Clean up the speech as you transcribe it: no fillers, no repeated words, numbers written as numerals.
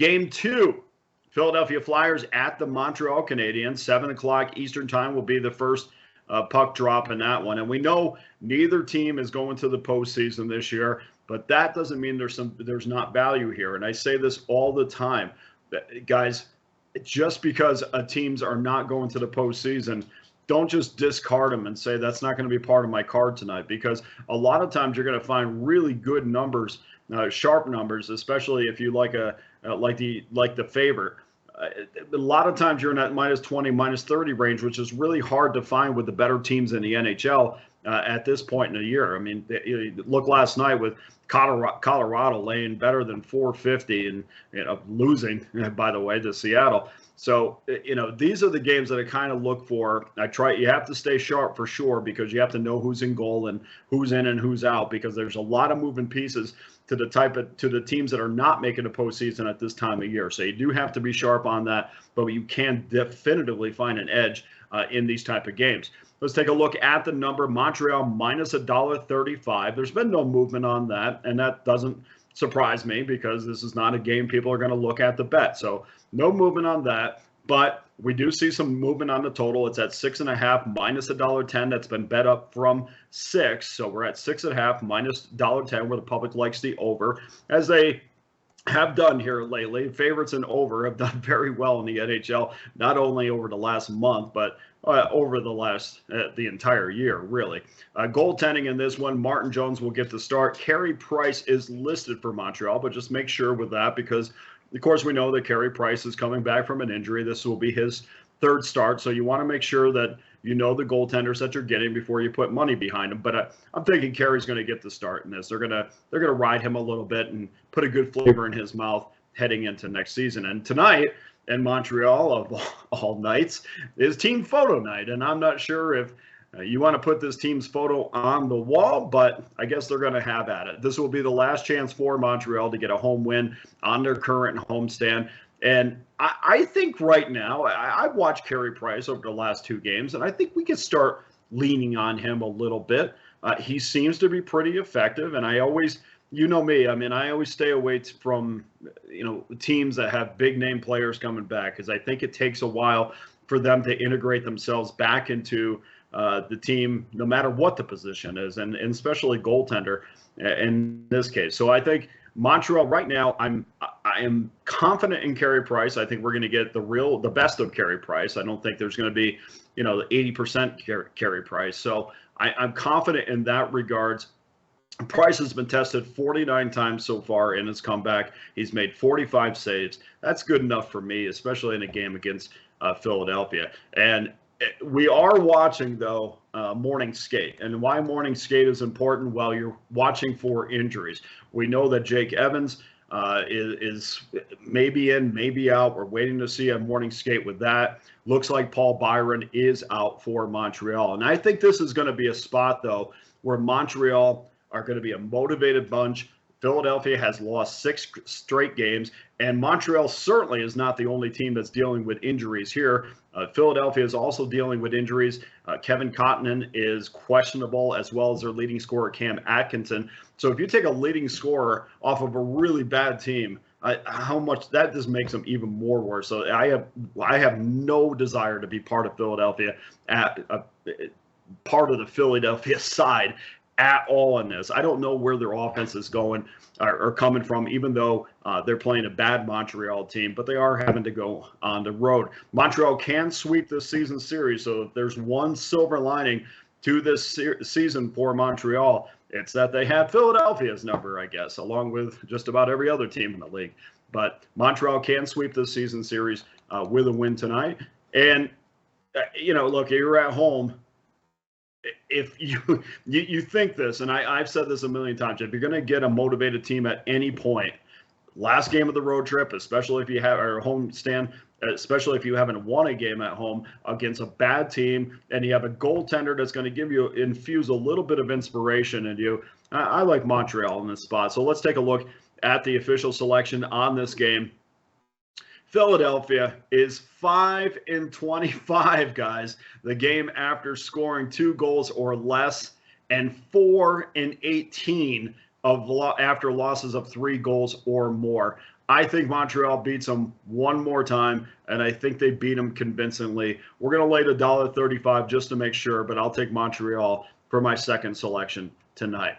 Game 2, Philadelphia Flyers at the Montreal Canadiens. 7 o'clock Eastern time will be the first puck drop in that one. And we know neither team is going to the postseason this year, but that doesn't mean there's not value here. And I say this all the time, guys, just because teams are not going to the postseason, don't just discard them and say that's not going to be part of my card tonight, because a lot of times you're going to find really good numbers, sharp numbers, especially if you like the favorite. A lot of times you're in that minus 20, minus 30 range, which is really hard to find with the better teams in the NHL at this point in the year. I mean, look last night with Colorado laying better than 450 and losing, by the way, to Seattle. So, these are the games that I kind of look for. You have to stay sharp for sure, because you have to know who's in goal and who's in and who's out, because there's a lot of moving pieces to the teams that are not making the postseason at this time of year. So you do have to be sharp on that, but you can definitively find an edge in these type of games. Let's take a look at the number. Montreal minus $1.35. There's been no movement on that, and that doesn't surprise me, because this is not a game people are going to look at the bet. So no movement on that, but we do see some movement on the total. It's at 6.5 minus $1.10. That's been bet up from 6. So we're at 6.5 minus $1.10, where the public likes the over, as they have done here lately. Favorites and over have done very well in the NHL, not only over the last month, but over the entire year, really. Goaltending in this one, Martin Jones will get the start. Carey Price is listed for Montreal, but just make sure with that, because of course we know that Carey Price is coming back from an injury. This will be his third start, so you want to make sure that you know the goaltenders that you're getting before you put money behind them. But I'm thinking Carey's going to get the start in this. They're gonna ride him a little bit and put a good flavor in his mouth heading into next season. And tonight in Montreal, of all nights, is team photo night, and I'm not sure if you want to put this team's photo on the wall, but I guess they're going to have at it. This will be the last chance for Montreal to get a home win on their current homestand. And I think right now, I've watched Carey Price over the last 2 games, and I think we can start leaning on him a little bit. He seems to be pretty effective, and I always, you know me, I mean, I always stay away from, teams that have big-name players coming back, because I think it takes a while for them to integrate themselves back into the team, no matter what the position is, and especially goaltender in this case. So I think Montreal right now, I am confident in Carey Price. I think we're going to get the best of Carey Price. I don't think there's going to be, the 80% Carey Price. So I'm confident in that regards. Price has been tested 49 times so far in his comeback. He's made 45 saves. That's good enough for me, especially in a game against Philadelphia. And we are watching, though, morning skate. And why morning skate is important? Well, you're watching for injuries. We know that Jake Evans is maybe in, maybe out. We're waiting to see a morning skate with that. Looks like Paul Byron is out for Montreal. And I think this is going to be a spot, though, where Montreal are going to be a motivated bunch. Philadelphia has lost 6 straight games, and Montreal certainly is not the only team that's dealing with injuries here. Philadelphia is also dealing with injuries. Kevin Cottonen is questionable, as well as their leading scorer, Cam Atkinson. So if you take a leading scorer off of a really bad team, how much that just makes them even more worse. So I have no desire to be part of Philadelphia, part of the Philadelphia side at all in this. I don't know where their offense is going or coming from, even though they're playing a bad Montreal team, but they are having to go on the road. Montreal can sweep this season series, so if there's one silver lining to this season for Montreal, it's that they have Philadelphia's number, I guess, along with just about every other team in the league. But Montreal can sweep this season series with a win tonight. And, look, you're at home. If you think this, and I've said this a million times, if you're going to get a motivated team at any point, last game of the road trip, especially if you have a home stand, especially if you haven't won a game at home against a bad team, and you have a goaltender that's going to infuse a little bit of inspiration in you, I like Montreal in this spot. So let's take a look at the official selection on this game. Philadelphia is 5-25, guys. The game after scoring 2 goals or less, and 4-18 after losses of 3 goals or more. I think Montreal beats them one more time, and I think they beat them convincingly. We're going to lay the $1.35 just to make sure, but I'll take Montreal for my second selection tonight.